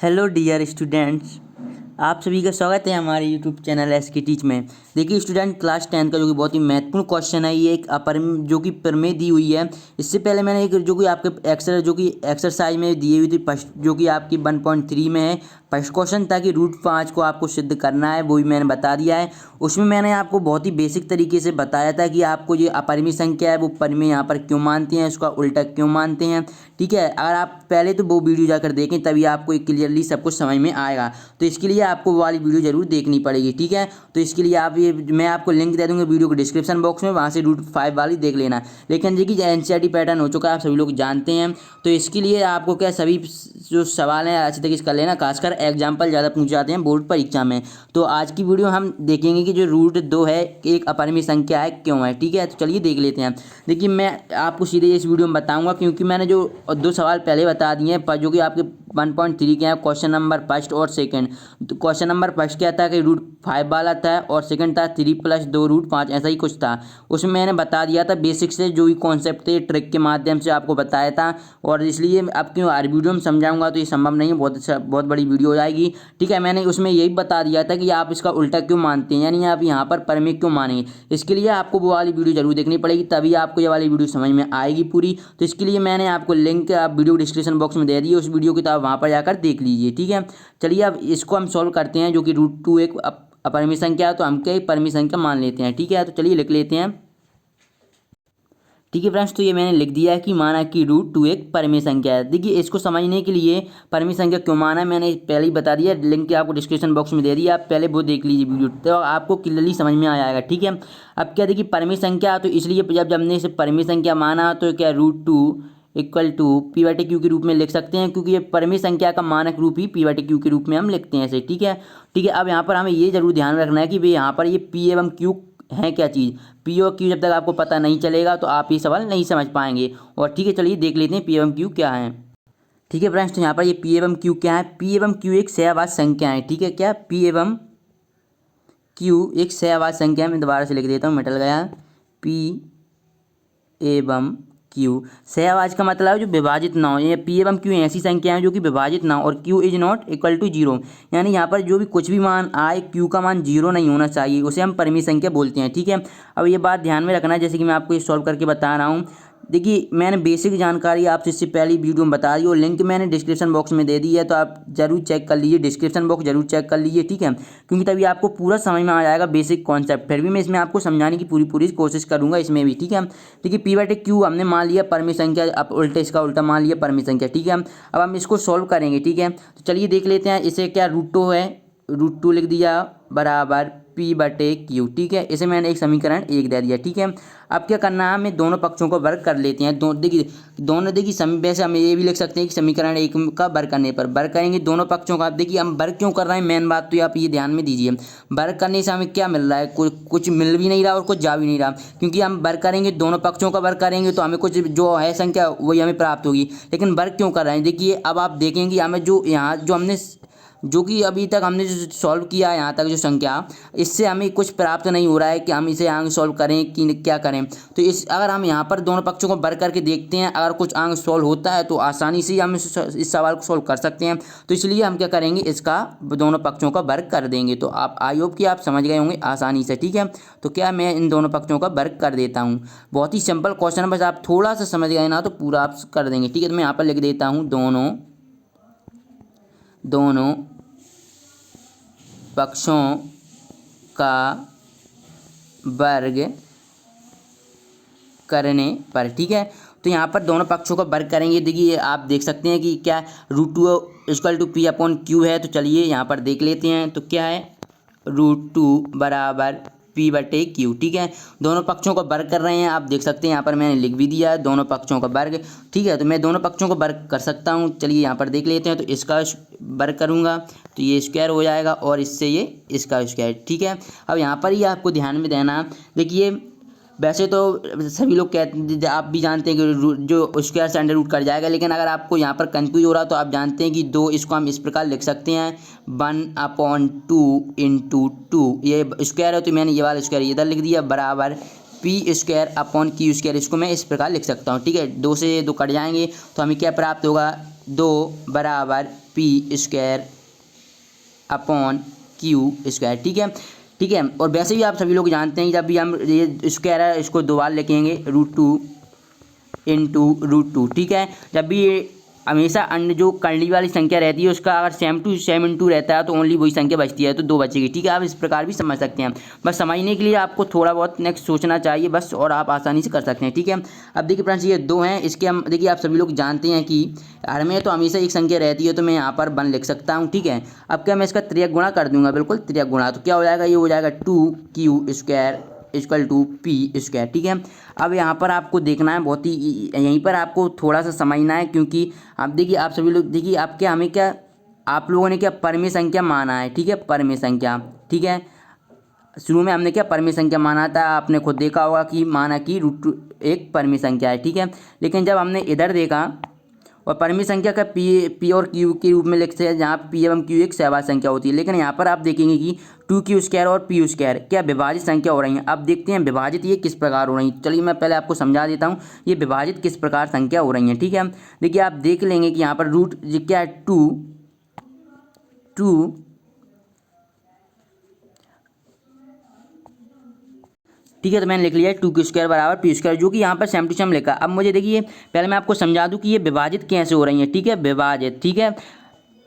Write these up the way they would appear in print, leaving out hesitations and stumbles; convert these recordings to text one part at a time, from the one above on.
Hello dear students, आप सभी का स्वागत है हमारे यूट्यूब चैनल एसके टीच में। देखिए स्टूडेंट, क्लास 10 का जो कि बहुत ही महत्वपूर्ण क्वेश्चन है, ये एक जो कि प्रमेय दी हुई है। इससे पहले मैंने एक जो कि आपके एक्सरसाइज में दी हुई थी फर्स्ट, जो कि आपकी 1.3 में है। फर्स्ट क्वेश्चन था कि √5 को आपको सिद्ध करना है, वो भी मैंने बता दिया है। उसमें मैंने आपको बहुत ही बेसिक तरीके से बताया था कि आपको ये अपरिमेय संख्या है वो परिमेय यहाँ पर क्यों मानते हैं, उसका उल्टा क्यों मानते हैं। ठीक है, अगर आप पहले तो वो वीडियो जाकर देखें तभी आपको एक क्लियरली सब कुछ समझ में आएगा। तो इसके लिए आपको वो वाली वीडियो जरूर देखनी पड़ेगी। ठीक है, तो इसके लिए आप ये मैं आपको लिंक दे दूँगा वीडियो के डिस्क्रिप्शन बॉक्स में, वहाँ से √5 वाली देख लेना। लेकिन देखिए एनसीईआरटी पैटर्न हो चुका है, आप सभी लोग जानते हैं। तो इसके लिए आपको क्या सभी जो सवाल हैं अच्छे तरीके से कर लेना, खासकर एग्जाम्पल ज़्यादा पूछ जाते हैं बोर्ड परीक्षा में। तो आज की वीडियो हम देखेंगे कि जो √2 है एक अपरिमेय संख्या है क्यों है। ठीक है, तो चलिए देख लेते हैं। देखिए मैं आपको सीधे इस वीडियो में बताऊंगा, क्योंकि मैंने जो 2 सवाल पहले बता दिए हैं पर जो कि आपके 1.3 के हैं, क्वेश्चन नंबर फर्स्ट और सेकंड। तो क्वेश्चन नंबर फर्स्ट क्या था कि √5 वाला था, और सेकंड था 3+2 √5, ऐसा ही कुछ था। उसमें मैंने बता दिया था बेसिक से जो भी कॉन्सेप्ट थे ट्रिक के माध्यम से आपको बताया था। और इसलिए अब क्यों हर वीडियो में समझाऊंगा तो ये संभव नहीं है, बहुत बड़ी वीडियो हो जाएगी। ठीक है, मैंने उसमें यही बता दिया था कि आप इसका उल्टा क्यों मानते हैं, यानी आप यहाँ पर परिमेय क्यों मानेंगे। इसके लिए आपको वो वाली वीडियो जरूर देखनी पड़ेगी, तभी आपको ये वाली वीडियो समझ में आएगी पूरी। तो इसके लिए मैंने आपको लिंक आप वीडियो डिस्क्रिप्शन बॉक्स में दे दी है उस वीडियो की, तो आप वहाँ पर जाकर देख लीजिए। ठीक है, चलिए अब इसको हम सॉल्व करते हैं। जो कि √2 एक अपरिमेय संख्या है, तो हम क्या एक परिमेय संख्या मान लेते हैं। ठीक है, तो चलिए लिख लेते हैं। ठीक है फ्रेंड्स, तो ये मैंने लिख दिया है कि माना कि √2 एक परिमेय संख्या है। देखिए इसको समझने के लिए परिमेय संख्या क्यों माना है मैंने पहले ही बता दिया, लिंक आपको डिस्क्रिप्शन बॉक्स में दे दिया, आप पहले वो देख लीजिए वीडियो, तो आपको क्लियरली समझ में आ जाएगा। ठीक है, अब क्या देखिए परिमेय संख्या, तो इसलिए जब हमने इसे परिमेय संख्या माना तो क्या √2 इक्वल टू P/Q के रूप में लिख सकते हैं, क्योंकि ये परिमेय संख्या का मानक रूप ही P/Q के रूप में हम लिखते हैं इसे। ठीक है, ठीक है, अब यहाँ पर हमें ये जरूर ध्यान रखना है कि भाई यहाँ पर ये P एवं Q है क्या चीज़। P और Q जब तक आपको पता नहीं चलेगा तो आप ये सवाल नहीं समझ पाएंगे। और ठीक है, चलिए देख लेते हैं P एवं Q क्या है। ठीक है फ्रेंड्स, तो यहाँ पर ये P एवं Q क्या है। P एवं Q एक सहवाची संख्या है। ठीक है, क्या P एवं Q एक सहवाची संख्या है। मैं दोबारा से लिख देता हूँ, मिटल गया। P एवं Q सहवाची का मतलब है जो विभाजित ना हो। ये P एवं Q ऐसी संख्या है जो कि विभाजित ना हो, और Q is not equal to 0, यानी यहाँ पर जो भी कुछ भी मान आए Q का मान 0 नहीं होना चाहिए, उसे हम परिमेय संख्या बोलते हैं। ठीक है, अब ये बात ध्यान में रखना है, जैसे कि मैं आपको ये सॉल्व करके बता रहा हूँ। देखिए मैंने बेसिक जानकारी आपसे इससे पहली वीडियो में बता दी, और लिंक मैंने डिस्क्रिप्शन बॉक्स में दे दी है, तो आप जरूर चेक कर लीजिए, डिस्क्रिप्शन बॉक्स जरूर चेक कर लीजिए। ठीक है, क्योंकि तभी आपको पूरा समझ में आ जाएगा बेसिक कॉन्सेप्ट। फिर भी मैं इसमें आपको समझाने की पूरी कोशिश करूंगा इसमें भी। ठीक है, देखिए P/Q हमने मान लिया परिमेय संख्या, अब उल्टे इसका उल्टा मान लिया परिमेय संख्या। ठीक है, अब हम इसको सॉल्व करेंगे। ठीक है, तो चलिए देख लेते हैं। इसे क्या √2 है, √2 लिख दिया बराबर P/Q। ठीक है, इसे मैंने एक समीकरण 1 दे दिया। ठीक है, अब क्या करना है, हमें दोनों पक्षों को वर्ग कर लेते हैं। देखिए वैसे हम ये भी लिख सकते हैं कि समीकरण 1 का वर्ग करने पर वर्ग करेंगे दोनों पक्षों का। अब देखिए हम वर्ग क्यों कर रहे हैं, मेन बात तो आप ये ध्यान में दीजिए। वर्ग करने से हमें क्या मिल रहा है, कुछ मिल भी नहीं रहा और कुछ जा भी नहीं रहा, क्योंकि हम वर्ग करेंगे दोनों पक्षों का वर्ग करेंगे तो हमें कुछ जो है संख्या वही हमें प्राप्त होगी। लेकिन वर्ग क्यों कर रहे हैं, देखिए अब आप देखेंगे हमें जो यहाँ जो हमने जो कि अभी तक हमने जो सॉल्व किया है यहाँ तक जो संख्या, इससे हमें कुछ प्राप्त नहीं हो रहा है कि हम इसे आगे सॉल्व करें कि क्या करें। तो अगर हम यहाँ पर दोनों पक्षों को वर्ग करके देखते हैं, अगर कुछ अंक सॉल्व होता है तो आसानी से हम इस सवाल को सॉल्व कर सकते हैं। तो इसलिए हम क्या करेंगे, इसका दोनों पक्षों का वर्ग कर देंगे। तो आप आई होप कि आप समझ गए होंगे आसानी से। ठीक है, तो क्या मैं इन दोनों पक्षों का वर्ग कर देता हूँ। बहुत ही सिंपल क्वेश्चन है, बस आप थोड़ा सा समझ गए ना तो पूरा आप कर देंगे। ठीक है, तो मैं यहाँ पर लिख देता हूँ दोनों पक्षों का वर्ग करने पर। ठीक है, तो यहाँ पर दोनों पक्षों का वर्ग करेंगे। देखिए आप देख सकते हैं कि क्या √2 इक्वल टू P/Q है। तो चलिए यहाँ पर देख लेते हैं, तो क्या है √2 बराबर P/Q। ठीक है, दोनों पक्षों का वर्ग कर रहे हैं, आप देख सकते हैं यहाँ पर मैंने लिख भी दिया है दोनों पक्षों का वर्ग। ठीक है, तो मैं दोनों पक्षों का वर्ग कर सकता हूँ। चलिए यहाँ पर देख लेते हैं, तो इसका वर्ग करूँगा तो ये स्क्वायर हो जाएगा, और इससे ये इसका स्क्वायर। ठीक है, अब यहाँ पर ही आपको ध्यान में देना, देखिए वैसे तो सभी लोग कहते, आप भी जानते हैं कि जो स्क्वायर से अंडर रूट कट जाएगा, लेकिन अगर आपको यहाँ पर कंफ्यूज हो रहा तो आप जानते हैं कि इसको हम इस प्रकार लिख सकते हैं 1/2 × 2। ये स्क्वायर है तो मैंने ये वाला स्क्वायर इधर लिख दिया बराबर P² / Q²। इसको मैं इस प्रकार लिख सकता हूँ। ठीक है, 2 से 2 कट जाएंगे तो हमें क्या प्राप्त होगा, 2 बराबर P square upon Q square. ठीक है, ठीक है। और वैसे भी आप सभी लोग जानते हैं जब भी हम ये स्क्वायर है इसको 2 बार लिखेंगे √2 इंटू √2। ठीक है, जब भी ये हमेशा अन्य जो करली वाली संख्या रहती है उसका अगर सेम टू सेम इंटू रहता है तो ओनली वही संख्या बचती है, तो 2 बचेगी। ठीक है, आप इस प्रकार भी समझ सकते हैं। बस समझने के लिए आपको थोड़ा बहुत नेक्स्ट सोचना चाहिए बस, और आप आसानी से कर सकते हैं। ठीक है, अब देखिए फ्रेंड्स ये 2 हैं, इसके हम देखिए आप सभी लोग जानते हैं कि हर में तो हमेशा एक संख्या रहती है, तो मैं यहाँ पर 1 लिख सकता हूँ। ठीक है, अब क्या मैं इसका त्रियक गुणा कर दूंगा, बिल्कुल त्रियक गुणा, तो क्या हो जाएगा, ये हो जाएगा 2q square equal to P square. ठीक है, अब यहाँ पर आपको देखना है बहुत ही, यहीं पर आपको थोड़ा सा समझना है, क्योंकि आप देखिए आप सभी लोग देखिए आप क्या हमें क्या आप लोगों ने क्या परिमेय संख्या माना है। ठीक है, परिमेय संख्या। ठीक है, शुरू में हमने क्या परिमेय संख्या माना था, आपने खुद देखा होगा कि माना कि √2 एक परिमेय संख्या है। ठीक है, लेकिन जब हमने इधर देखा और परिमेय संख्या का पी और क्यू के रूप में लिखते हैं, जहाँ पी एवं क्यू एक सहवाची संख्या होती है, लेकिन यहाँ पर आप देखेंगे कि 2q स्क्वायर और पी स्क्वायर क्या विभाजित संख्या हो रही हैं। अब देखते हैं विभाजित ये किस प्रकार हो रही हैं। चलिए मैं पहले आपको समझा देता हूँ ये विभाजित किस प्रकार संख्या हो रही हैं। ठीक है, देखिए आप देख लेंगे कि यहाँ पर रूट क्या है, 2 ठीक है, तो मैंने लिख लिया है 2q स्क्वायर बराबर पी स्क्वायर, जो कि यहाँ पर सेम टू सेम लिखा। अब मुझे देखिए पहले मैं आपको समझा दूँ कि ये विभाजित कैसे हो रही है। ठीक है, विभाजित, ठीक है,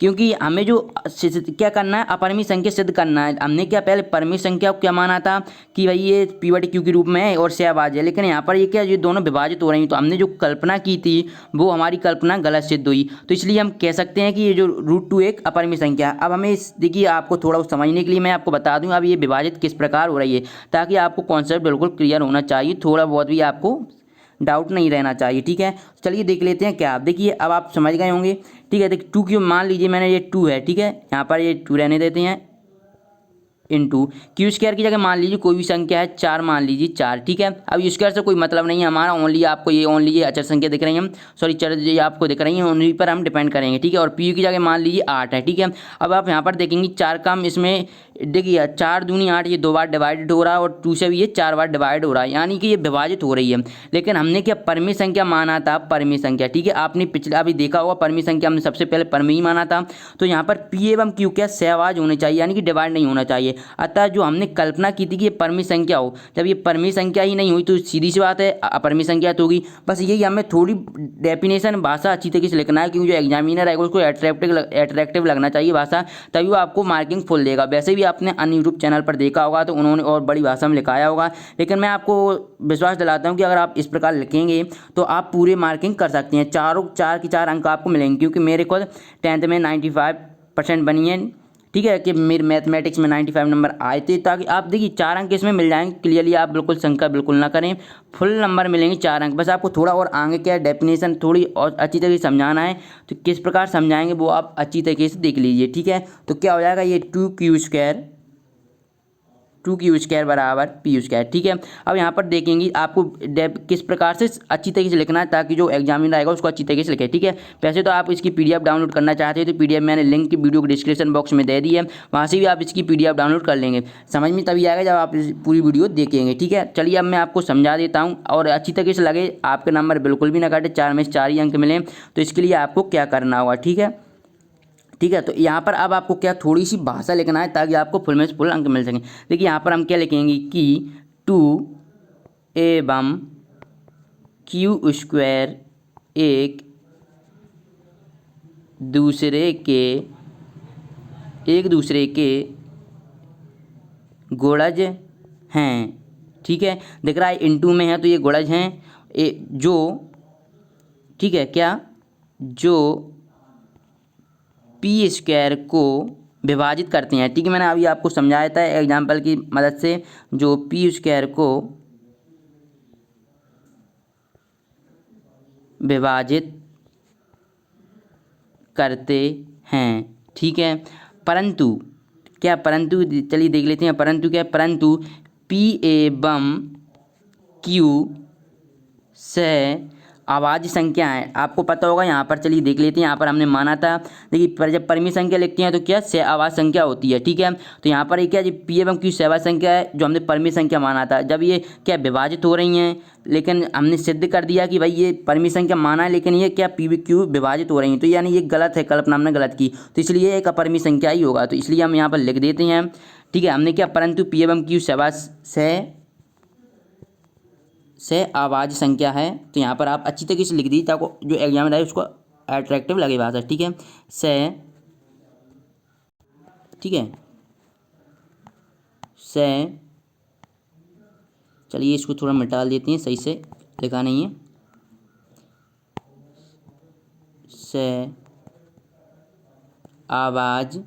क्योंकि हमें जो क्या करना है, अपरिमेय संख्या सिद्ध करना है। हमने क्या पहले परिमेय संख्या को क्या माना था कि भाई ये p/q के रूप में है और सहभाज्य है, लेकिन यहाँ पर ये क्या ये दोनों विभाजित हो रही हैं, तो हमने जो कल्पना की थी वो हमारी कल्पना गलत सिद्ध हुई। तो इसलिए हम कह सकते हैं कि ये जो √2 एक अपरिमेय संख्या है। अब हमें इस देखिए आपको थोड़ा समझने के लिए मैं आपको बता दूँ अब ये विभाजित किस प्रकार हो रही है, ताकि आपको कॉन्सेप्ट बिल्कुल क्लियर होना चाहिए, थोड़ा बहुत भी आपको डाउट नहीं रहना चाहिए। ठीक है, चलिए देख लेते हैं क्या। आप देखिए अब आप समझ गए होंगे। ठीक है, देखिए 2q मान लीजिए मैंने ये 2 है। ठीक है, यहाँ पर ये 2 रहने देते हैं इंटू क्यू स्क्वायर की जगह मान लीजिए कोई भी संख्या है 4, मान लीजिए 4। ठीक है, अब स्क्वायर से कोई मतलब नहीं है हमारा, ओनली आपको ये ओनली ये अचर संख्या दिख रही है, सॉरी चर ये आपको दिख रही है, उन्हीं पर हम डिपेंड करेंगे। ठीक है, और पी की जगह मान लीजिए 8 है। ठीक है, अब आप यहाँ पर देखेंगे 4 का हम इसमें देखिए 4 दूनी 8, ये 2 बार डिवाइडेड हो रहा है, और 2 से भी ये 4 बार डिवाइड हो रहा है, यानी कि ये विभाजित हो रही है। लेकिन हमने क्या परिमेय संख्या माना था, परिमेय संख्या। ठीक है, आपने पिछले अभी देखा होगा परिमेय संख्या हमने सबसे पहले परिमेय ही माना था, तो यहाँ पर पी एवं क्यू क्या सहवाज होने चाहिए, यानी कि डिवाइड नहीं होना चाहिए। अतः जो हमने कल्पना की थी कि ये परिमेय संख्या हो, जब ये परिमेय संख्या ही नहीं हुई तो सीधी सी बात है अपरिमेय संख्या तो होगी। बस यही हमें थोड़ी डेफिनेशन भाषा अच्छी तरीके से लिखना है, क्योंकि जो एग्जामिनर है उसको अट्रैक्टिव लगना चाहिए भाषा, तभी वो आपको मार्किंग फुल देगा। वैसे भी आपने अन्य यूट्यूब चैनल पर देखा होगा तो उन्होंने और बड़ी भाषा में लिखाया होगा, लेकिन मैं आपको विश्वास दिलाता हूँ कि अगर आप इस प्रकार लिखेंगे तो आप पूरे मार्किंग कर सकते हैं, 4 के 4 अंक आपको मिलेंगे, क्योंकि मेरे खुद 10th में 95% बनी है। ठीक है, कि मेरे मैथमेटिक्स में 95 नंबर आए थे, ताकि आप देखिए 4 अंक इसमें मिल जाएंगे क्लियरली, आप बिल्कुल शंका बिल्कुल ना करें, फुल नंबर मिलेंगे 4 अंक। बस आपको थोड़ा और आगे क्या डेफिनेशन थोड़ी और अच्छी तरीके से समझाना है, तो किस प्रकार समझाएंगे वो आप अच्छी तरीके से देख लीजिए। ठीक है, तो क्या हो जाएगा ये 2q स्क्वायर बराबर पी स्क्वायर। ठीक है, अब यहाँ पर देखेंगे आपको किस प्रकार से अच्छी तरीके से लिखना है, ताकि जो एग्जामिनर आएगा उसको अच्छी तरीके से लिखे। ठीक है, वैसे तो आप इसकी पीडीएफ डाउनलोड करना चाहते हैं तो पीडीएफ मैंने लिंक की वीडियो को डिस्क्रिप्शन बॉक्स में दे दी है, वहाँ से भी आप इसकी पीडीएफ डाउनलोड कर लेंगे। समझ में तभी आएगा जब आप पूरी वीडियो देखेंगे। ठीक है, चलिए अब मैं आपको समझा देता हूँ, और अच्छी तरीके से लगे, आपके नंबर बिल्कुल भी ना काटे, 4 में से 4 ही अंक मिले, तो इसके लिए आपको क्या करना होगा। ठीक है, ठीक है, तो यहाँ पर अब आपको क्या थोड़ी सी भाषा लिखना है, ताकि आपको फुल में से फुल अंक मिल सकें। देखिए यहाँ पर हम क्या लिखेंगे कि 2 एवं क्यू स्क्वायर एक दूसरे के गुणज हैं। ठीक है, दिख रहा है इंटू में है तो ये गुणज हैं, जो ठीक है क्या जो पी स्क्वायर को विभाजित करते हैं। ठीक है, मैंने अभी आपको समझाया था एग्जाम्पल की मदद से, जो पी स्क्वायर को विभाजित करते हैं। ठीक है, परंतु चलिए देख लेते हैं, परंतु पी एवं क्यू से अभाज्य संख्या है। आपको पता होगा, यहाँ पर चलिए देख लेते हैं। यहाँ पर हमने माना था, देखिए पर जब परिमेय संख्या लिखते हैं तो क्या सहअभाज्य संख्या होती है, ठीक है। तो यहाँ पर क्या पी एवं क्यू सहअभाज्य संख्या है, जो हमने परिमेय संख्या माना था। जब ये क्या विभाजित हो रही हैं, लेकिन हमने सिद्ध कर दिया कि भाई ये परिमेय संख्या माना है, लेकिन ये क्या पी व क्यू विभाजित हो रही हैं, तो यानी ये गलत है, कल्पना हमने गलत की, तो इसलिए एक अपरिमेय संख्या ही होगा। तो इसलिए हम यहाँ पर लिख देते हैं, ठीक है। हमने क्या, परंतु पी एवं क्यू सहअभाज्य संख्या है। तो यहाँ पर आप अच्छी तरीके से लिख दीजिए ताकि जो एग्जाम है उसको अट्रैक्टिव लगे भाषा, ठीक है। ठीक है, चलिए इसको थोड़ा मिटा देते हैं, सही से लिखा नहीं है। सहअभाज्य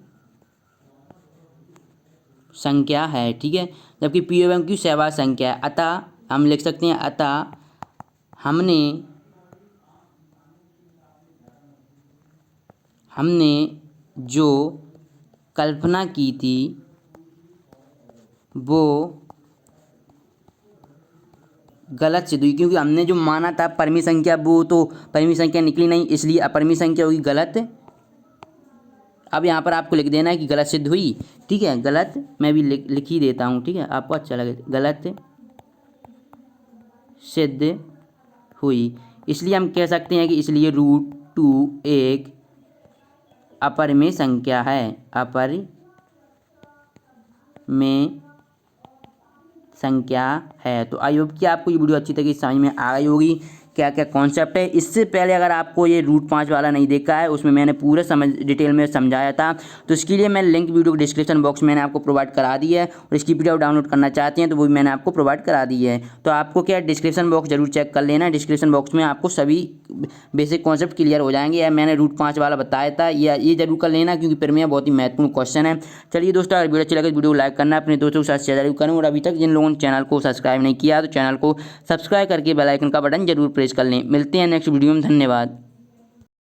संख्या है, ठीक है। जबकि पी एवं क्यू सहअभाज्य संख्या है, अतः हम लिख सकते हैं, अतः हमने जो कल्पना की थी वो गलत सिद्ध हुई, क्योंकि हमने जो माना था परिमेय संख्या, वो तो परिमेय संख्या निकली नहीं, इसलिए अपरिमेय संख्या होगी गलत। अब यहाँ पर आपको लिख देना है कि गलत सिद्ध हुई, ठीक है। गलत मैं भी लिख ही देता हूँ, ठीक है, आपको अच्छा लगे। गलत सिद्ध हुई, इसलिए हम कह सकते हैं कि इसलिए √2 एक अपरिमेय संख्या है, अपरिमेय संख्या है। तो आई होप कि आपको ये वीडियो अच्छी तरीके से समझ में आ गई होगी, क्या क्या कॉन्सेप्ट है। इससे पहले अगर आपको ये √5 वाला नहीं देखा है, उसमें मैंने पूरा डिटेल में समझाया था, तो इसके लिए मैं लिंक वीडियो के डिस्क्रिप्शन बॉक्स में मैंने आपको प्रोवाइड करा दी है, और इसकी PDF डाउनलोड करना चाहते हैं तो वो भी मैंने आपको प्रोवाइड करा दी है। तो आपको क्या डिस्क्रिप्शन बॉक्स जरूर चेक कर लेना, डिस्क्रिप्शन बॉक्स में आपको सभी बेसिक कॉन्सेप्ट क्लियर हो जाएंगे। या मैंने √5 वाला बताया था, या ये जरूर कर लेना, क्योंकि फिर में बहुत ही महत्वपूर्ण क्वेश्चन है। चलिए दोस्तों, अगर वीडियो अच्छी लगे वीडियो को लाइक करना, अपने दोस्तों के साथ शेयर जरूर करें, और अभी तक जिन लोगों ने चैनल को सब्सक्राइब नहीं किया तो चैनल को सब्सक्राइब करके बेल आइकन का बटन जरूर प्रेस कर लें। मिलते हैं नेक्स्ट वीडियो में, धन्यवाद।